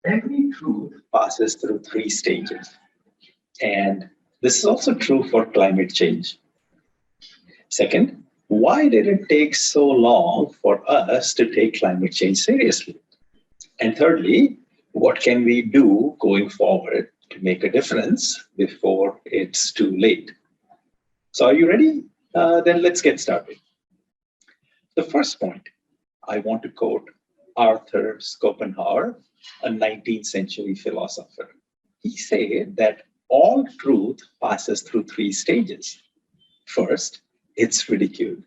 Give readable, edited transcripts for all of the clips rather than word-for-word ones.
Every truth passes through three stages. And this is also true for climate change. Second, why did it take so long for us to take climate change seriously? And thirdly, what can we do going forward to make a difference before it's too late? So, are you ready? Then let's get started. The first point, I want to quote Arthur Schopenhauer, a 19th century philosopher. He said that all truth passes through three stages. First, it's ridiculed.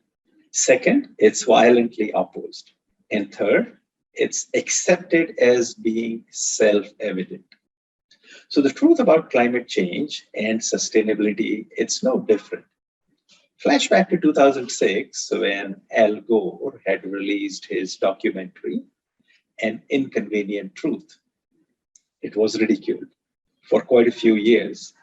Second, it's violently opposed. And third, it's accepted as being self evident. So, the truth about climate change and sustainability, it's no different. Flashback to 2006 when Al Gore had released his documentary, An Inconvenient Truth. It was ridiculed for quite a few years.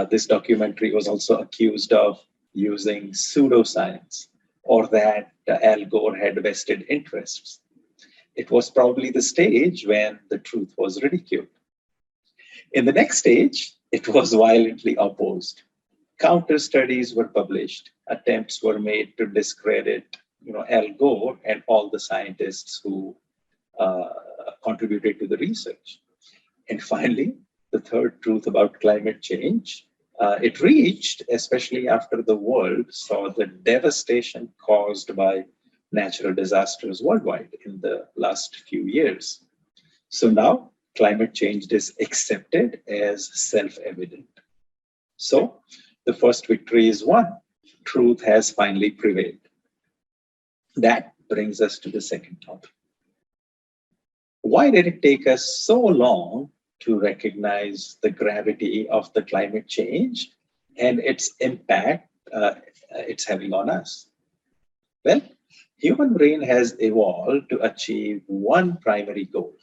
This documentary was also accused of using pseudoscience or that Al Gore had vested interests. It was probably the stage when the truth was ridiculed. In the next stage, it was violently opposed. Counter studies were published. Attempts were made to discredit, Al Gore and all the scientists who uh, contributed to the research. And finally, the third truth about climate change, it reached, especially after the world saw the devastation caused by natural disasters worldwide in the last few years. So now climate change is accepted as self-evident. So the first victory is won. Truth has finally prevailed. That brings us to the second topic. Why did it take us so long to recognize the gravity of the climate change and its impact it's having on us? Well, human brain has evolved to achieve one primary goal.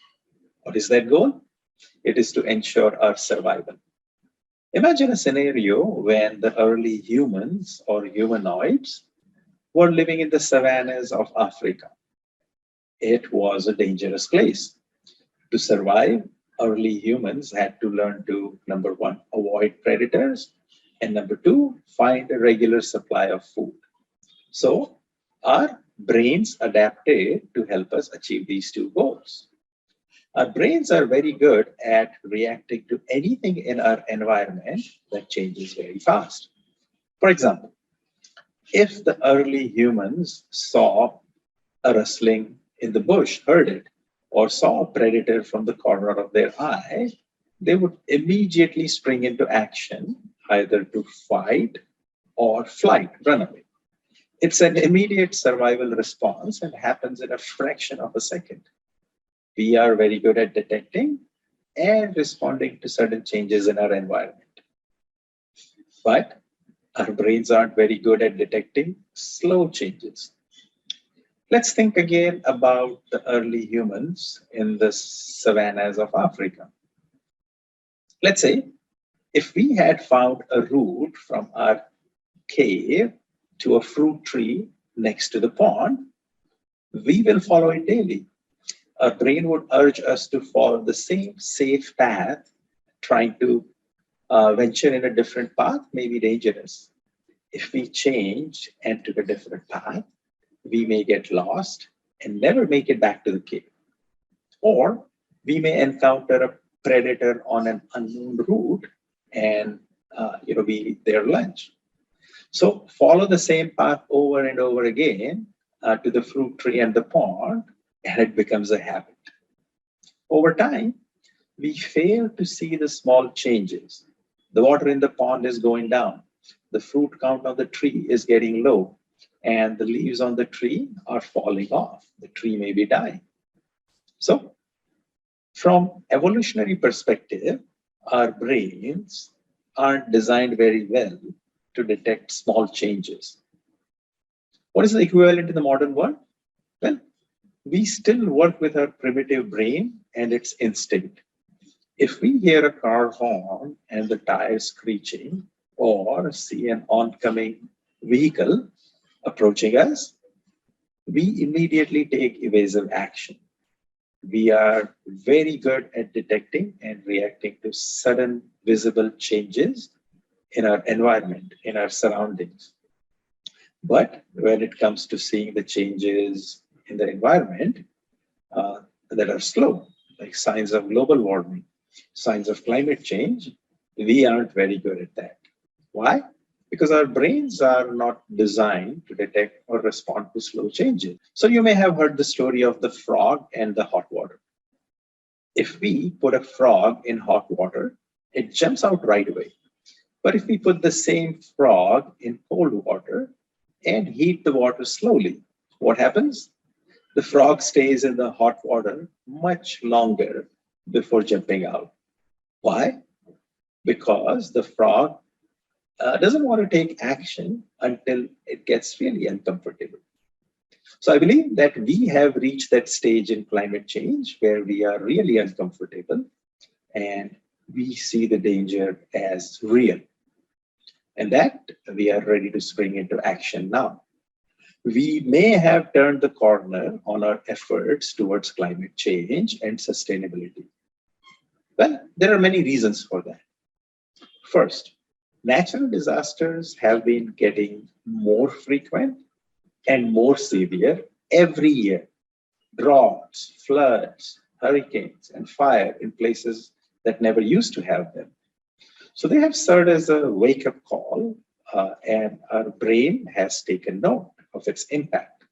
What is that goal? It is to ensure our survival. Imagine a scenario when the early humans or humanoids were living in the savannas of Africa. It was a dangerous place. To survive, early humans had to learn to, number one, avoid predators, and number two, find a regular supply of food. So, our brains adapted to help us achieve these two goals. Our brains are very good at reacting to anything in our environment that changes very fast. For example, if the early humans saw a rustling in the bush, heard it, or saw a predator from the corner of their eye, they would immediately spring into action, either to fight or flight, run away. It's an immediate survival response and happens in a fraction of a second. We are very good at detecting and responding to sudden changes in our environment. But our brains aren't very good at detecting slow changes. Let's think again about the early humans in the savannas of Africa. Let's say if we had found a route from our cave to a fruit tree next to the pond, we will follow it daily. Our brain would urge us to follow the same safe path. Trying to venture in a different path may be dangerous. If we change and took a different path, we may get lost and never make it back to the cave. Or we may encounter a predator on an unknown route and we eat their lunch. So follow the same path over and over again to the fruit tree and the pond, and it becomes a habit. Over time, we fail to see the small changes. The water in the pond is going down. The fruit count on the tree is getting low, and the leaves on the tree are falling off. The tree may be dying. So, from evolutionary perspective, our brains aren't designed very well to detect small changes. What is the equivalent in the modern world? Well, we still work with our primitive brain and its instinct. If we hear a car horn and the tires screeching, or see an oncoming vehicle approaching us, we immediately take evasive action. We are very good at detecting and reacting to sudden visible changes in our environment, in our surroundings. But when it comes to seeing the changes in the environment that are slow, like signs of global warming, signs of climate change, we aren't very good at that. Why? Because our brains are not designed to detect or respond to slow changes. So you may have heard the story of the frog and the hot water. If we put a frog in hot water, it jumps out right away. But if we put the same frog in cold water and heat the water slowly, what happens? The frog stays in the hot water much longer before jumping out. Why? Because the frog doesn't want to take action until it gets really uncomfortable. So I believe that we have reached that stage in climate change where we are really uncomfortable and we see the danger as real, and that we are ready to spring into action now. We may have turned the corner on our efforts towards climate change and sustainability. Well, there are many reasons for that. First, natural disasters have been getting more frequent and more severe every year. Droughts, floods, hurricanes, and fire in places that never used to have them. So they have served as a wake-up call, and our brain has taken note of its impact.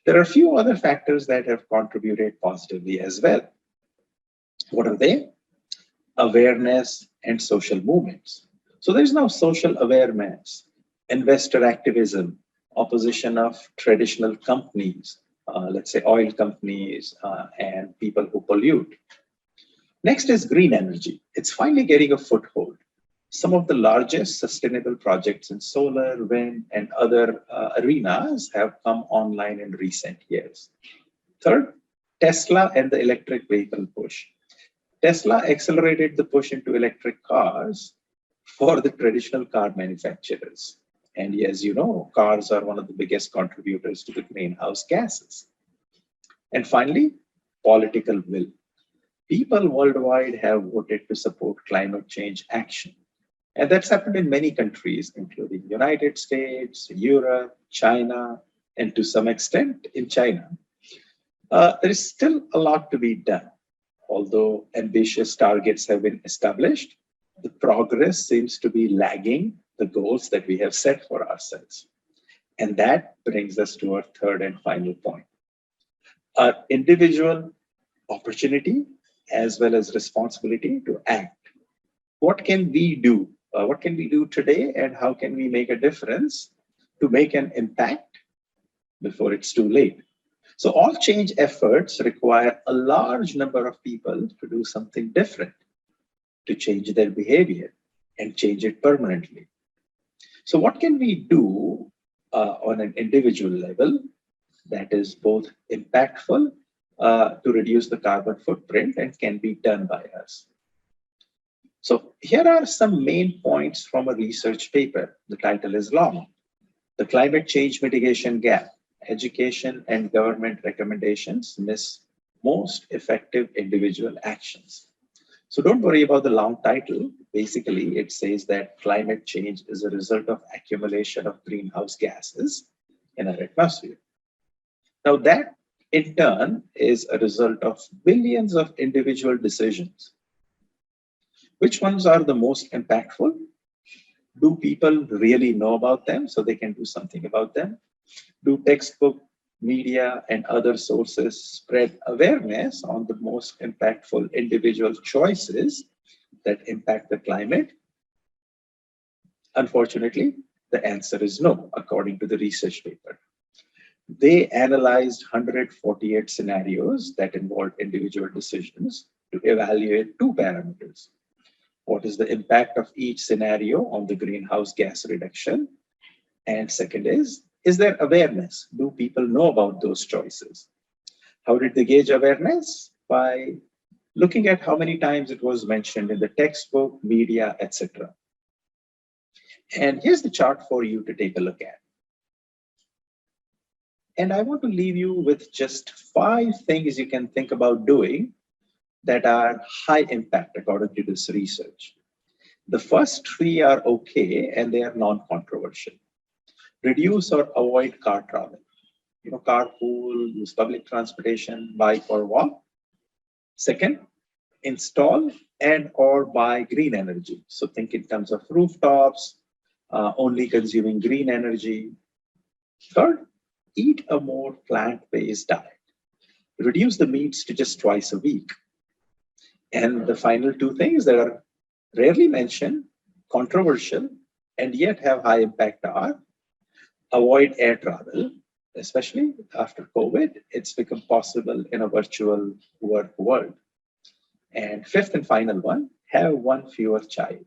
There are a few other factors that have contributed positively as well. What are they? Awareness and social movements. So there's now social awareness, investor activism, opposition of traditional companies, let's say oil companies and people who pollute. Next is green energy. It's finally getting a foothold. Some of the largest sustainable projects in solar, wind, and other arenas have come online in recent years. Third, Tesla and the electric vehicle push. Tesla accelerated the push into electric cars for the traditional car manufacturers. And as you know, cars are one of the biggest contributors to the greenhouse gases. And finally, political will. People worldwide have voted to support climate change action. And that's happened in many countries, including the United States, Europe, China, and to some extent in China. There is still a lot to be done. Although ambitious targets have been established, the progress seems to be lagging the goals that we have set for ourselves. And that brings us to our third and final point. Our individual opportunity as well as responsibility to act. What can we do? What can we do today, and how can we make a difference to make an impact before it's too late? So all change efforts require a large number of people to do something different, to change their behavior and change it permanently. So what can we do on an individual level that is both impactful to reduce the carbon footprint and can be done by us? So here are some main points from a research paper. The title is long. The Climate Change Mitigation Gap. Education and government recommendations miss most effective individual actions. So don't worry about the long title. Basically, it says that climate change is a result of accumulation of greenhouse gases in our atmosphere. Now that in turn is a result of billions of individual decisions. Which ones are the most impactful? Do people really know about them so they can do something about them? Do textbook, media, and other sources spread awareness on the most impactful individual choices that impact the climate? Unfortunately, the answer is no, according to the research paper. They analyzed 148 scenarios that involved individual decisions to evaluate two parameters. What is the impact of each scenario on the greenhouse gas reduction? And second is there awareness? Do people know about those choices? How did they gauge awareness? By looking at how many times it was mentioned in the textbook, media, etc. And here's the chart for you to take a look at. And I want to leave you with just 5 things you can think about doing that are high impact according to this research. The first 3 are okay and they are non-controversial. Reduce or avoid car travel. Carpool, use public transportation, bike or walk. Second, install and or buy green energy. So think in terms of rooftops, only consuming green energy. Third, eat a more plant-based diet. Reduce the meats to just twice a week. And the final 2 things that are rarely mentioned, controversial, and yet have high impact are avoid air travel, especially after COVID. It's become possible in a virtual work world. And fifth and final one, have one fewer child.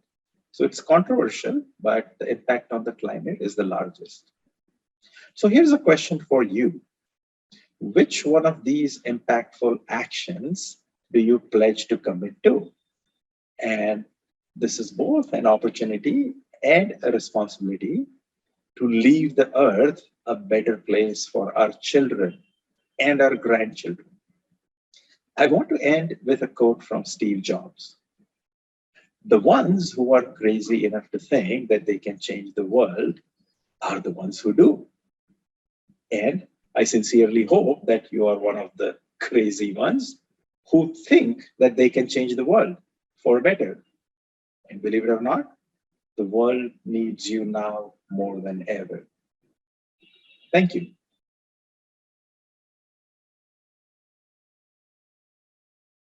So it's controversial, but the impact on the climate is the largest. So here's a question for you. Which one of these impactful actions do you pledge to commit to? And this is both an opportunity and a responsibility to leave the earth a better place for our children and our grandchildren. I want to end with a quote from Steve Jobs. The ones who are crazy enough to think that they can change the world are the ones who do. And I sincerely hope that you are one of the crazy ones who think that they can change the world for better. And believe it or not, the world needs you now more than ever. Thank you.